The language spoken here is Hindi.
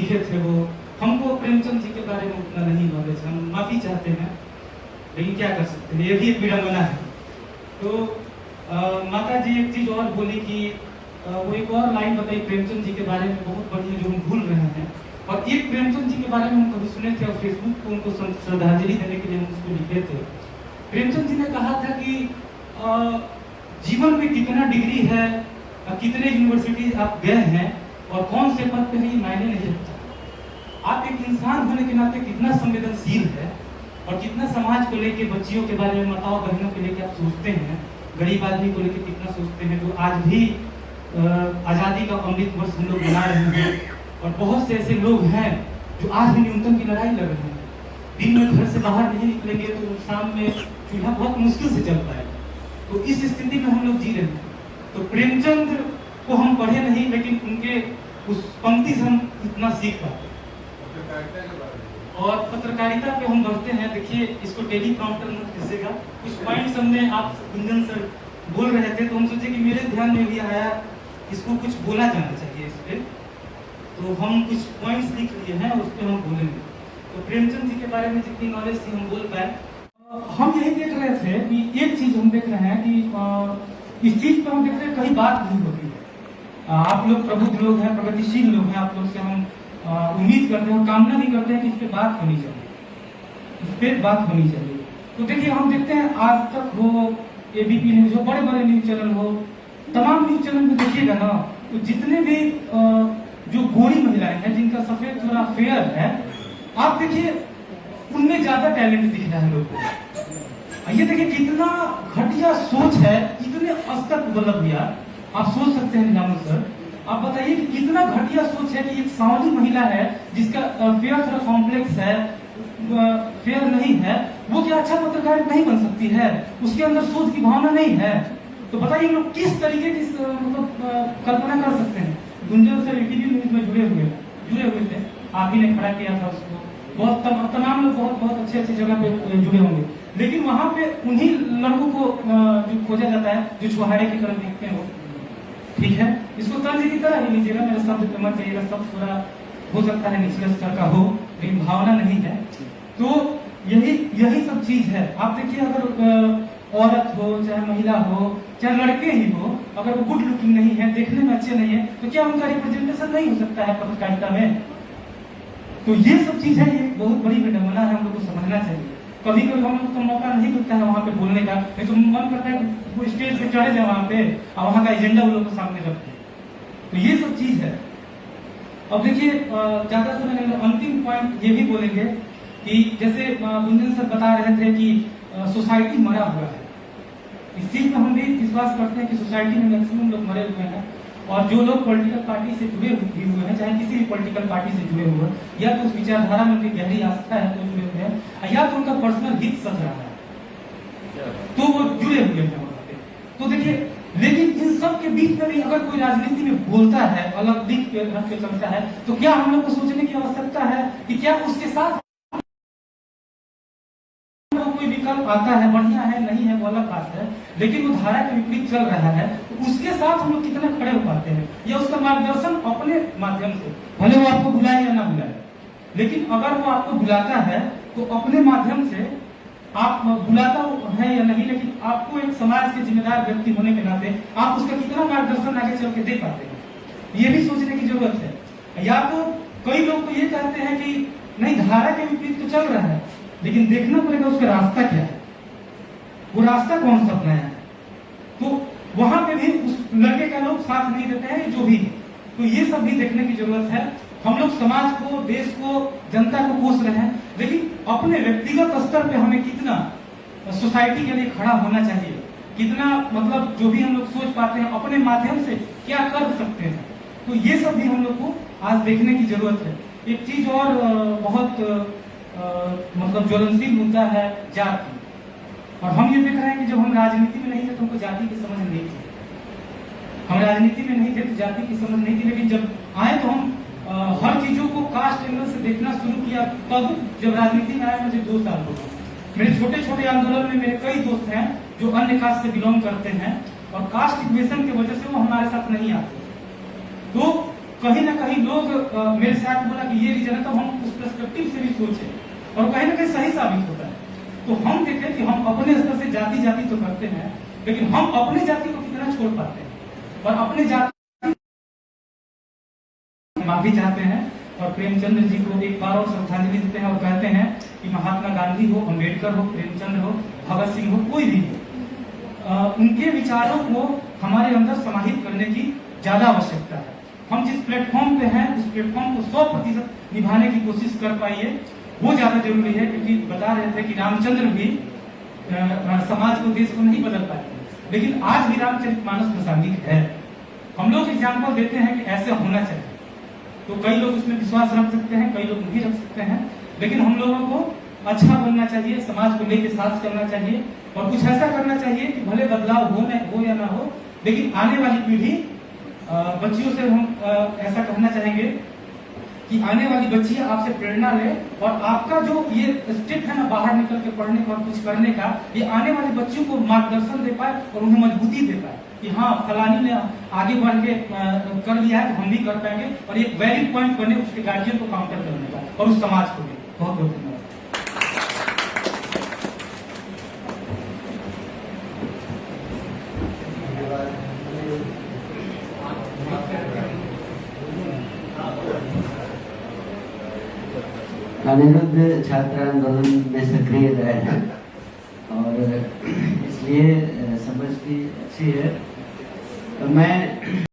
लिखे थे वो। हमको प्रेमचंद जी के बारे में उतना नहीं नॉलेज, हम माफ़ी चाहते हैं, लेकिन क्या कर सकते हैं, ये भी एक विडंबना है। तो माता जी एक चीज़ और बोली कि वो एक और लाइन बताई प्रेमचंद जी के बारे में बहुत बढ़िया, जो हम भूल रहे हैं। और एक प्रेमचंद जी के बारे में हम कभी सुने थे और फेसबुक पर उनको श्रद्धांजलि देने के लिए हम उसको लिखे थे। प्रेमचंद जी ने कहा था कि जीवन में कितना डिग्री है, कितने यूनिवर्सिटी आप गए हैं और कौन से पद पे नहीं, मायने नहीं रखता। आप एक इंसान होने के नाते कितना संवेदनशील है और कितना समाज को लेके, बच्चियों के बारे में, माताओं बहनों के लेके आप सोचते हैं, गरीब आदमी को लेके कितना सोचते हैं। जो आज भी आज़ादी का अमृत वर्ष हम लोग मना रहे हैं और बहुत से ऐसे लोग हैं जो आज भी न्यूनतम की लड़ाई लड़ रहे हैं। दिन में घर से बाहर नहीं निकलेंगे तो शाम में चूल्हा बहुत मुश्किल से चल पाएगा। तो इस स्थिति में हम लोग जी रहे हैं। तो प्रेमचंद को हम पढ़े नहीं, लेकिन उनके उस पंक्ति से हम इतना सीख पाते। और पत्रकारिता पे हम बढ़ते हैं। देखिए, इसको टेलीप्रॉम्प्टर मत खींचेगा, कुछ पॉइंट्स हमने, आप गुंजन सर बोल रहे थे तो हम सोचे कि मेरे ध्यान में भी आया इसको कुछ बोला जाना चाहिए इस पे, तो हम कुछ पॉइंट्स लिख लिए हैं और उस पर हम बोलेंगे। तो प्रेमचंद जी के बारे में जितनी नॉलेज थी हम बोल पाए। हम यही देख रहे थे कि एक चीज हम देख रहे हैं कि इस चीज पर हम देख रहे हैं कहीं बात नहीं होती है। आप लोग प्रबुद्ध लोग हैं, प्रगतिशील लोग हैं, आप लोग से हम उम्मीद करते हैं, कामना भी करते हैं कि इस पे बात होनी चाहिए, इस पे बात होनी चाहिए। तो देखिए, हम देखते हैं आज तक हो, एबीपी न्यूज हो, बड़े बड़े न्यूज चैनल हो, तमाम न्यूज चैनल में देखिएगा ना, तो जितने भी जो गोरी महिलाएं हैं जिनका सफेद थोड़ा फेयर है, आप देखिए उनमें ज्यादा टैलेंट दिख रहा है लोगों को। ये देखिए कितना घटिया सोच है, इतने अस्तर बल्लभ यार, आप सोच सकते हैं जामुन सर, आप बताइए कि कितना घटिया सोच है कि एक सांवली महिला है जिसका फेयर थोड़ा कॉम्प्लेक्स है, फेयर नहीं है, वो क्या अच्छा पत्रकार नहीं बन सकती है? उसके अंदर सोच की भावना नहीं है? तो बताइए लोग किस तरीके की मतलब कल्पना कर सकते हैं। गुंजन सर ईटीवी न्यूज में जुड़े हुए थे, आप ही ने खड़ा किया था उसको, बहुत तमाम लोग बहुत अच्छे जगह पे जुड़े होंगे, लेकिन वहां पे उन्हीं लड़कों को जो खोजा जाता है जो छुहाड़े की तरह दिखते हैं वो। ठीक है, इसको तर्ज की तरह ही लीजिएगा, मेरा शब्द पे मत जाइएगा, सब थोड़ा हो सकता है निचले स्तर का हो, लेकिन भावना नहीं है। तो यही सब चीज है। आप देखिए, अगर औरत हो, चाहे महिला हो, चाहे लड़के ही हो, अगर वो गुड लुकिंग नहीं है, देखने में अच्छे नहीं है, तो क्या उनका रिप्रेजेंटेशन नहीं हो सकता है पत्रकारिता में? तो ये सब चीज है, ये बहुत बड़ी विडंबना है, हम लोग को समझना चाहिए। कभी कभी हम लोग को मौका नहीं मिलता है वहां पे बोलने का, नहीं तो मन करता है वो स्टेज पे चढ़े जाए वहां पे और वहां का एजेंडा वो लोग के सामने रखते हैं। तो ये सब चीज है। अब देखिए, ज्यादा समय अंतिम पॉइंट ये भी बोलेंगे कि जैसे गुंजन सर बता रहे थे कि सोसाइटी मरा हुआ है, इस चीज में हम भी विश्वास करते हैं कि सोसाइटी में मैक्सिमम लोग मरे हुए हैं। और जो लोग पॉलिटिकल पार्टी से जुड़े हुए हैं, चाहे किसी भी पॉलिटिकल पार्टी से जुड़े हुए हैं, या तो उस विचारधारा में उनकी गहरी आस्था है तो जुड़े हुए हैं, या तो उनका पर्सनल हित सच रहा है तो वो जुड़े हुए हैं वहां पे। तो देखिए, लेकिन इन सब के बीच में भी अगर कोई राजनीति में बोलता है, अलग दिख के रख के चलता है, तो क्या हम लोग को सोचने की आवश्यकता है कि क्या उसके साथ कोई विकल्प आता है, बढ़िया है नहीं है वो अलग बात है, लेकिन वो धारा के विपरीत चल रहा है, तो उसके साथ हम लोग कितना खड़े हो पाते हैं, या उसका मार्गदर्शन अपने माध्यम से, भले वो आपको बुलाए या ना बुलाए, लेकिन अगर वो आपको बुलाता है तो अपने माध्यम से, आप बुलाता है या नहीं, लेकिन आपको एक समाज के जिम्मेदार व्यक्ति होने के नाते आप उसका कितना मार्गदर्शन आगे चल के दे पाते हैं, ये भी सोचने की जरूरत है। या तो कई लोग तो ये कहते हैं कि नहीं, धारा के विपरीत तो चल रहा है, लेकिन देखना पड़ेगा उसका रास्ता क्या है, वो रास्ता कौन सा अपनाया है। तो वहां पे भी उस लड़के का लोग साथ नहीं देते हैं, जो भी। तो ये सब भी देखने की जरूरत है। हम लोग समाज को, देश को, जनता को कोस रहे हैं, लेकिन अपने व्यक्तिगत स्तर पे हमें कितना सोसाइटी के लिए खड़ा होना चाहिए, कितना मतलब जो भी हम लोग सोच पाते हैं अपने माध्यम से क्या कर सकते हैं, तो ये सब भी हम लोग को आज देखने की जरूरत है। एक चीज और बहुत मतलब ज्वलनशील मुद्दा है जाति, और हम ये देख रहे हैं कि जब हम राजनीति में नहीं थे तो हमको जाति की समझ नहीं थी, हम राजनीति में नहीं थे तो जाति की समझ नहीं थी, लेकिन जब आए तो हम हर चीजों को कास्ट एंगल से देखना शुरू किया। तब जब राजनीति में आए मुझे 2 साल हो गए। मेरे छोटे छोटे आंदोलन में मेरे कई दोस्त हैं जो अन्य कास्ट से बिलोंग करते हैं, और कास्ट इक्वेशन की वजह से वो हमारे साथ नहीं आते। तो कहीं ना कहीं लोग मेरे साथ बोला कि ये रीजन है, तो हम उस पर्सपेक्टिव से भी सोचे और कहीं ना कहीं सही साबित होता है। तो हम देखें कि हम अपने स्तर से जाति जाति तो करते हैं, लेकिन हम अपने जाति को कितना छोड़ पाते हैं और अपने जाति माफी चाहते हैं और प्रेमचंद्र जी को एक बार और श्रद्धांजलि देते हैं और कहते हैं कि महात्मा गांधी हो, अम्बेडकर हो, प्रेमचंद्र हो, भगत सिंह हो, कोई भी हो, उनके विचारों को हमारे अंदर समाहित करने की ज्यादा आवश्यकता है। हम जिस प्लेटफॉर्म पे हैं उस प्लेटफॉर्म को 100% निभाने की कोशिश कर पाइए, वो ज्यादा जरूरी है। क्योंकि बता रहे थे कि रामचंद्र भी समाज को, देश को नहीं बदल पाए, लेकिन आज भी रामचरितमानस प्रासंगिक है। हम लोग एग्जाम्पल देते हैं कि ऐसे होना चाहिए, तो कई लोग उसमें विश्वास रख सकते हैं, कई लोग नहीं रख सकते हैं, लेकिन हम लोगों को अच्छा बनना चाहिए, समाज को लेकर साथ चलना चाहिए और कुछ ऐसा करना चाहिए कि भले बदलाव हो या ना हो, लेकिन आने वाली पीढ़ी, बच्चियों से हम ऐसा कहना चाहेंगे कि आने वाली बच्चियां आपसे प्रेरणा ले और आपका जो ये स्टेप है ना बाहर निकल के पढ़ने का और कुछ करने का, ये आने वाली बच्चियों को मार्गदर्शन दे पाए और उन्हें मजबूती दे पाए कि हाँ फलानी ने आगे बढ़ के कर लिया है तो हम भी कर पाएंगे, और एक वैलिड पॉइंट बने उसके गार्जियन को काउंटर करने का और उस समाज को भी। बहुत बहुत धन्यवाद। अनिरुद्ध छात्र आंदोलन में सक्रिय रहे हैं और इसलिए समझ भी अच्छी है। तो मैं